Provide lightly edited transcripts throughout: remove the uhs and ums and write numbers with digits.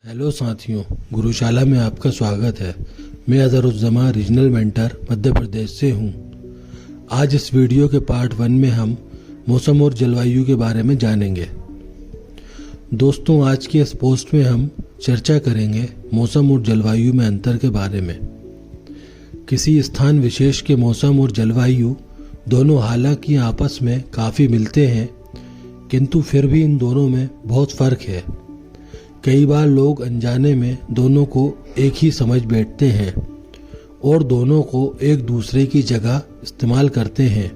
Hello साथियों, गुरुशाला में आपका स्वागत है। मैं अज़हरुज़्ज़मा रीजनल मेंटर मध्य प्रदेश से हूँ। आज इस वीडियो के पार्ट 1 में हम मौसम और जलवायु के बारे में जानेंगे। दोस्तों, आज की इस पोस्ट में हम चर्चा करेंगे मौसम और जलवायु में अंतर के बारे में। किसी स्थान विशेष के मौसम और जलवायु दोनों हालांकि आपस में काफ़ी मिलते हैं, किंतु फिर भी इन दोनों में बहुत फ़र्क है। कई बार लोग अनजाने में दोनों को एक ही समझ बैठते हैं और दोनों को एक दूसरे की जगह इस्तेमाल करते हैं,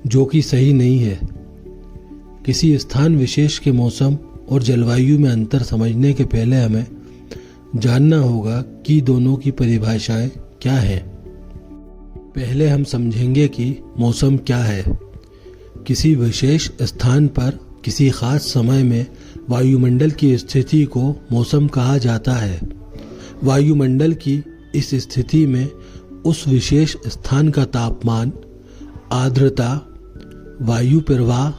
जो कि सही नहीं है। किसी स्थान विशेष के मौसम और जलवायु में अंतर समझने के पहले हमें जानना होगा कि दोनों की परिभाषाएं क्या हैं। पहले हम समझेंगे कि मौसम क्या है। किसी विशेष स्थान पर किसी खास समय में वायुमंडल की स्थिति को मौसम कहा जाता है। वायुमंडल की इस स्थिति में उस विशेष स्थान का तापमान, आर्द्रता, वायु प्रवाह,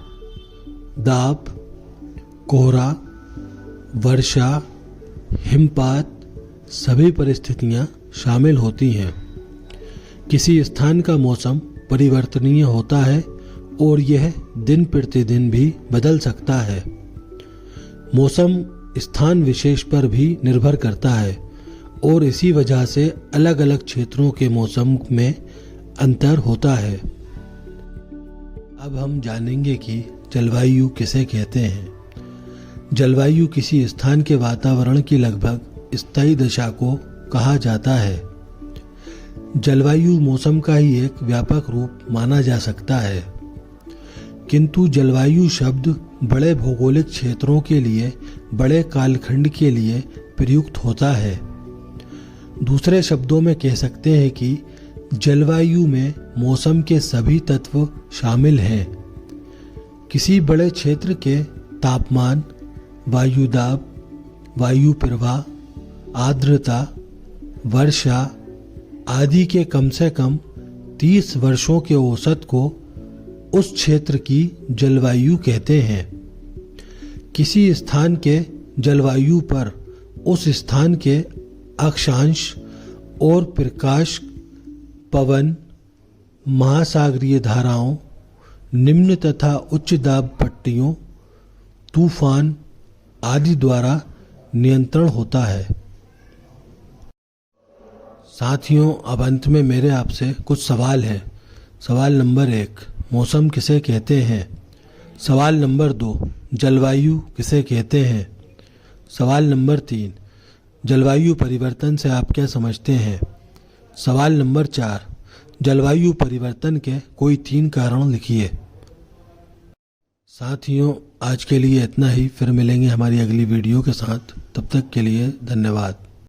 दाब, कोहरा, वर्षा, हिमपात सभी परिस्थितियां शामिल होती हैं। किसी स्थान का मौसम परिवर्तनीय होता है और यह दिन प्रतिदिन भी बदल सकता है। मौसम स्थान विशेष पर भी निर्भर करता है और इसी वजह से अलग अलग क्षेत्रों के मौसम में अंतर होता है। अब हम जानेंगे कि जलवायु किसे कहते हैं। जलवायु किसी स्थान के वातावरण की लगभग स्थायी दशा को कहा जाता है। जलवायु मौसम का ही एक व्यापक रूप माना जा सकता है, किंतु जलवायु शब्द बड़े भौगोलिक क्षेत्रों के लिए, बड़े कालखंड के लिए प्रयुक्त होता है। दूसरे शब्दों में कह सकते हैं कि जलवायु में मौसम के सभी तत्व शामिल हैं। किसी बड़े क्षेत्र के तापमान, वायु दाब, वायु प्रवाह, आर्द्रता, वर्षा आदि के कम से कम 30 वर्षों के औसत को उस क्षेत्र की जलवायु कहते हैं। किसी स्थान के जलवायु पर उस स्थान के अक्षांश और प्रकाश, पवन, महासागरीय धाराओं, निम्न तथा उच्च दाब पट्टियों, तूफान आदि द्वारा नियंत्रण होता है। साथियों, अब अंत में मेरे आपसे कुछ सवाल हैं। सवाल नंबर 1, मौसम किसे कहते हैं? सवाल नंबर 2, जलवायु किसे कहते हैं? सवाल नंबर 3, जलवायु परिवर्तन से आप क्या समझते हैं? सवाल नंबर 4, जलवायु परिवर्तन के कोई 3 कारण लिखिए। साथियों, आज के लिए इतना ही। फिर मिलेंगे हमारी अगली वीडियो के साथ। तब तक के लिए धन्यवाद।